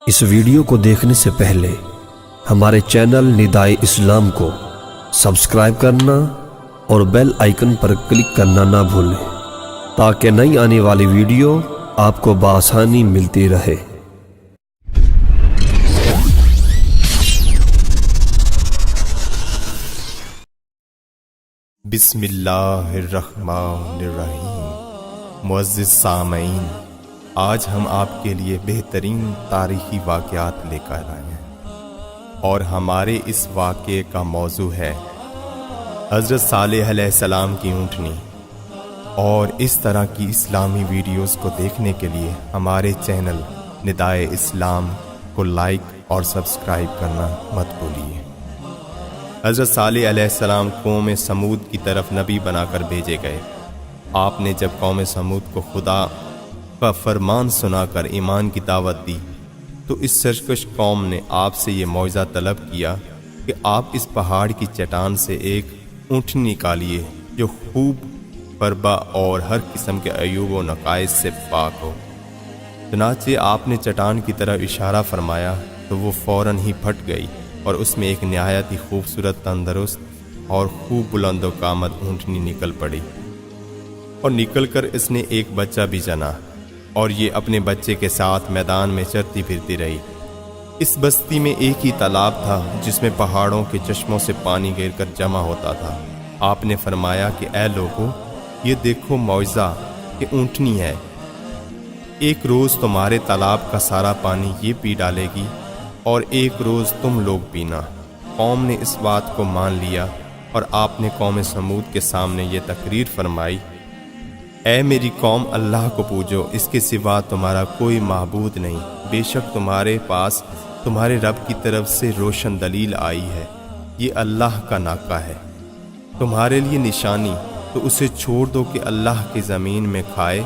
اس video کو دیکھنے سے پہلے ہمارے چینل ندائے اسلام کو سبسکرائب کرنا اور بیل آئیکن پر کلک کرنا نہ بھولیں تاکہ نئی آنے والی ویڈیو آپ کو بآسانی ملتی رہے۔ بسم اللہ الرحمن الرحیم۔ معزز سامعین، آج ہم آپ کے لیے بہترین تاریخی واقعات لے کر آئے ہیں اور ہمارے اس واقعے کا موضوع ہے حضرت صالح علیہ السلام کی اونٹنی۔ اور اس طرح کی اسلامی ویڈیوز کو دیکھنے کے لیے ہمارے چینل ندائے اسلام کو لائک اور سبسکرائب کرنا مت بھولیے۔ حضرت صالح علیہ السلام قوم سمود کی طرف نبی بنا کر بھیجے گئے۔ آپ نے جب قوم سمود کو خدا کا فرمان سنا کر ایمان کی دعوت دی تو اس سرکش قوم نے آپ سے یہ معجزہ طلب کیا کہ آپ اس پہاڑ کی چٹان سے ایک اونٹنی نکالیے جو خوب بربا اور ہر قسم کے عیوب و نقائص سے پاک ہو۔ چنانچہ آپ نے چٹان کی طرف اشارہ فرمایا تو وہ فوراً ہی پھٹ گئی اور اس میں ایک نہایت ہی خوبصورت، تندرست اور خوب بلند و قامت اونٹنی نکل پڑی، اور نکل کر اس نے ایک بچہ بھی جنا، اور یہ اپنے بچے کے ساتھ میدان میں چرتی پھرتی رہی۔ اس بستی میں ایک ہی تالاب تھا جس میں پہاڑوں کے چشموں سے پانی گر کر جمع ہوتا تھا۔ آپ نے فرمایا کہ اے لوگو، یہ دیکھو معجزہ کہ اونٹنی ہے، ایک روز تمہارے تالاب کا سارا پانی یہ پی ڈالے گی اور ایک روز تم لوگ پینا۔ قوم نے اس بات کو مان لیا اور آپ نے قوم سمود کے سامنے یہ تقریر فرمائی، اے میری قوم، اللہ کو پوجو، اس کے سوا تمہارا کوئی معبود نہیں۔ بے شک تمہارے پاس تمہارے رب کی طرف سے روشن دلیل آئی ہے، یہ اللہ کا ناکہ ہے، تمہارے لیے نشانی، تو اسے چھوڑ دو کہ اللہ کی زمین میں کھائے،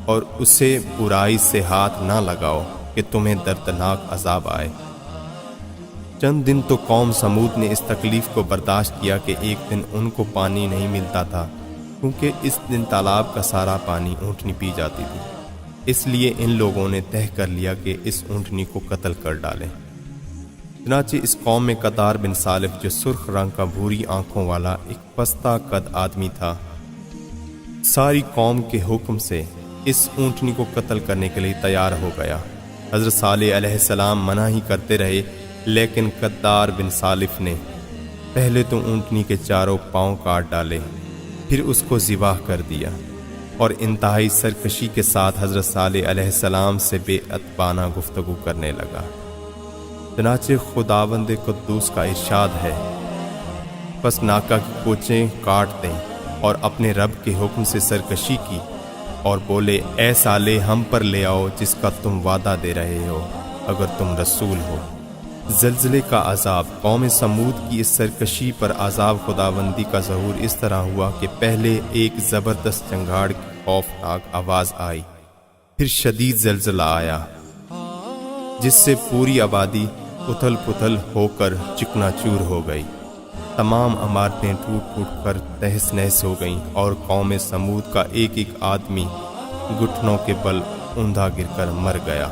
اور اسے برائی سے ہاتھ نہ لگاؤ کہ تمہیں دردناک عذاب آئے۔ چند دن تو قوم سمود نے اس تکلیف کو برداشت کیا کہ ایک دن ان کو پانی نہیں ملتا تھا، کیونکہ اس دن تالاب کا سارا پانی اونٹنی پی جاتی تھی۔ اس لیے ان لوگوں نے طے کر لیا کہ اس اونٹنی کو قتل کر ڈالیں۔ چنانچہ اس قوم میں قدار بن سالف، جو سرخ رنگ کا بھوری آنکھوں والا ایک پستہ قد آدمی تھا، ساری قوم کے حکم سے اس اونٹنی کو قتل کرنے کے لیے تیار ہو گیا۔ حضرت صالح علیہ السلام منع ہی کرتے رہے، لیکن قدار بن سالف نے پہلے تو اونٹنی کے چاروں پاؤں کاٹ ڈالے، پھر اس کو ذبح کر دیا، اور انتہائی سرکشی کے ساتھ حضرت صالح علیہ السلام سے بے ادبانہ گفتگو کرنے لگا۔ چنانچہ خداوند قدوس کا ارشاد ہے، پس ناکہ کی کوچیں کاٹ دیں، اور اپنے رب کے حکم سے سرکشی کی، اور بولے، اے صالح، ہم پر لے آؤ جس کا تم وعدہ دے رہے ہو اگر تم رسول ہو۔ زلزلے کا عذاب۔ قوم سمود کی اس سرکشی پر عذاب خداوندی کا ظہور اس طرح ہوا کہ پہلے ایک زبردست چنگاڑ کی خوفناک آواز آئی، پھر شدید زلزلہ آیا جس سے پوری آبادی اتھل پتھل ہو کر چکنا چور ہو گئی، تمام عمارتیں ٹوٹ ٹوٹ کر تہس نہس ہو گئیں، اور قوم سمود کا ایک ایک آدمی گھٹنوں کے بل اوندھا گر کر مر گیا۔